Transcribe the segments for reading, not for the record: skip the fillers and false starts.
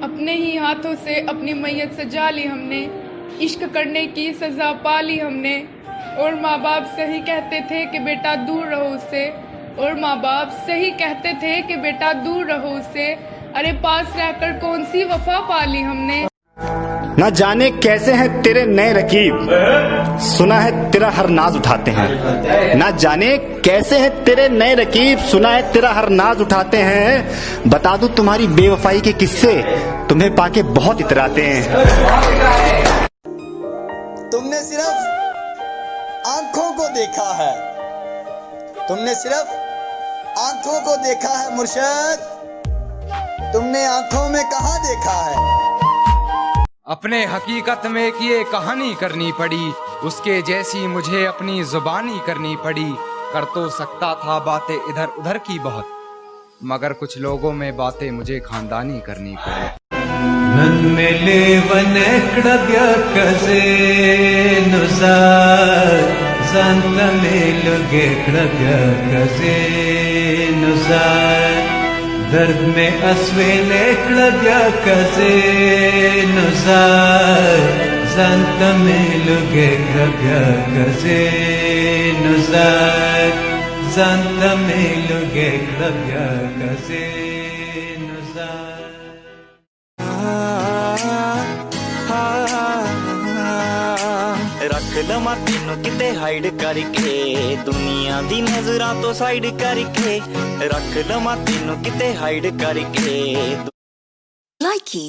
अपने ही हाथों से अपनी मैयत सजा ली हमने, इश्क करने की सजा पा ली हमने। और माँ बाप सही कहते थे कि बेटा दूर रहो उससे, और माँ बाप सही कहते थे कि बेटा दूर रहो उससे। अरे पास रहकर कौन सी वफा पा ली हमने। न जाने कैसे हैं तेरे नए रकीब, सुना है तेरा हर नाज उठाते हैं। न जाने कैसे हैं तेरे नए रकीब, सुना है तेरा हर नाज उठाते हैं। बता दूं तुम्हारी बेवफाई के किस्से, तुम्हें पाके बहुत इतराते हैं। तुमने सिर्फ आंखों को देखा है, तुमने सिर्फ आंखों को देखा है मुर्शद, तुमने आंखों में कहाँ देखा है। अपने हकीकत में किए कहानी करनी पड़ी, उसके जैसी मुझे अपनी जुबानी करनी पड़ी। कर तो सकता था बातें इधर उधर की बहुत, मगर कुछ लोगों में बातें मुझे खानदानी करनी पड़ी। ನನ್ಮೇಲೆ ಕಡಬ್ಯಾಕಸೆ ನುಸಾರ್ ಸಂತ ಮೇಲುಗೆ ಕಡಬ್ಯಾಕಸೆ ನುಸಾರ್ दर्द में असवेले कड़ब्याकसे नुसार संत मेलुगे कड़ब्याकसे नुसार संत मेलुगे कड़ब्याकसे नुसार। रख लवा तेनों किते हाइड करके, दुनिया दी नजरां तो साइड करके। रख लवा तेनों किते हाइड करके। Likey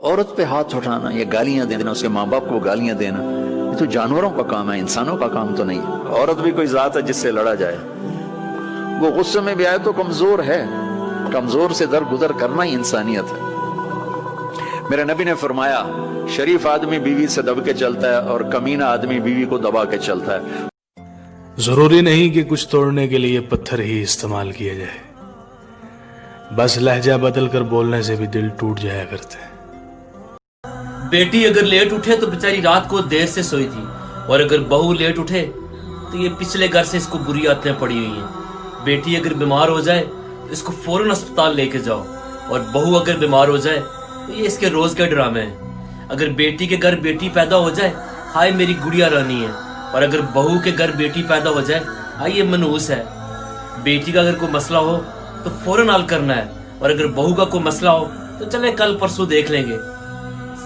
औरत पे हाथ उठाना या गालियां देना, उसके माँ बाप को गालियां देना, ये तो जानवरों का काम है, इंसानों का काम तो नहीं। औरत भी कोई जात है जिससे लड़ा जाए। वो गुस्से में भी आए तो कमजोर है, कमजोर से दरगुजर करना ही इंसानियत है। मेरे नबी ने फरमाया, शरीफ आदमी बीवी से दब के चलता है और कमीना आदमी बीवी को दबा के चलता है। जरूरी नहीं कि कुछ तोड़ने के लिए पत्थर ही इस्तेमाल किया जाए, बस लहजा बदल कर बोलने से भी दिल टूट जाया करते हैं। बेटी अगर लेट उठे तो बेचारी रात को देर से सोई थी, और अगर बहू लेट उठे तो ये पिछले घर से इसको बुरी आदतें पड़ी हुई हैं। बेटी अगर बीमार हो जाए तो इसको फौरन अस्पताल लेके जाओ, और बहू अगर बीमार हो जाए तो ये इसके रोज के ड्रामे हैं। अगर बेटी के घर बेटी पैदा हो जाए, हाय मेरी गुड़िया रानी है, और अगर बहू के घर बेटी पैदा हो जाए, हाय ये मनूस है। बेटी का अगर कोई मसला हो तो फौरन हल करना है, और अगर बहू का कोई मसला हो तो चले कल परसों देख लेंगे।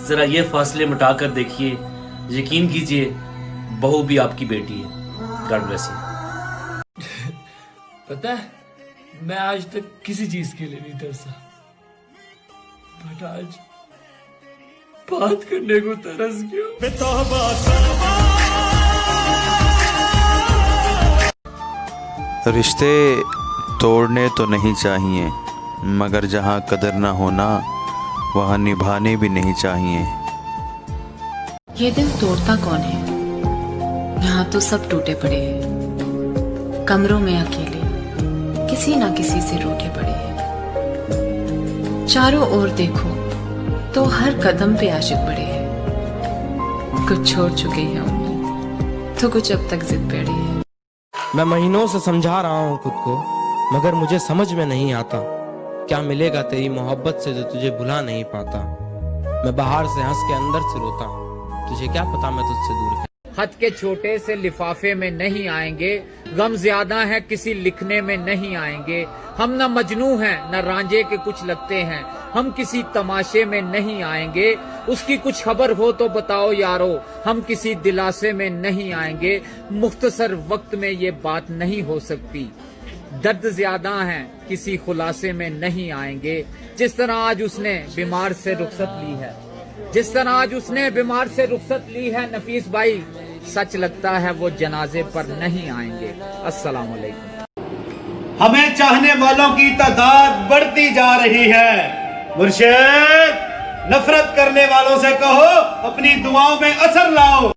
जरा ये फासले मिटाकर देखिए, यकीन कीजिए बहू भी आपकी बेटी है। God bless you. पता है, मैं आज तक किसी चीज के लिए नहीं तरसा, बट आज बात करने को तरस गया। रिश्ते तोड़ने तो नहीं चाहिए, मगर जहाँ कदर ना होना वहाँ निभाने भी नहीं चाहिए। ये दिल तोड़ता कौन है? यहाँ तो सब टूटे पड़े हैं, कमरों में अकेले किसी ना किसी से रूठे पड़े हैं। चारों ओर देखो तो हर कदम पे आशिक पड़े हैं। कुछ छोड़ चुके हैं उम्मीद, तो कुछ अब तक जिद पे अड़े हैं। मैं महीनों से समझा रहा हूँ खुद को, मगर मुझे समझ में नहीं आता क्या मिलेगा तेरी मोहब्बत से जो तुझे भुला नहीं पाता। मैं बाहर से हंस के अंदर से रोता हूँ, तुझे क्या पता मैं तुझसे दूर है। खत के छोटे से लिफाफे में नहीं आएंगे, गम ज्यादा है किसी लिखने में नहीं आएंगे। हम न मजनू हैं न रांझे के कुछ लगते हैं, हम किसी तमाशे में नहीं आएंगे। उसकी कुछ खबर हो तो बताओ यारो, हम किसी दिलासे में नहीं आएंगे। मुख्तसर वक्त में ये बात नहीं हो सकती, दर्द ज्यादा है किसी खुलासे में नहीं आएंगे। जिस तरह आज उसने बीमार से रुखसत ली है, जिस तरह आज उसने बीमार से रुखसत ली है नफीस भाई, सच लगता है वो जनाजे पर नहीं आएंगे। अस्सलाम वालेकुम। हमें चाहने वालों की तादाद बढ़ती जा रही है, मुर्शिद, नफरत करने वालों से कहो अपनी दुआओं में असर लाओ।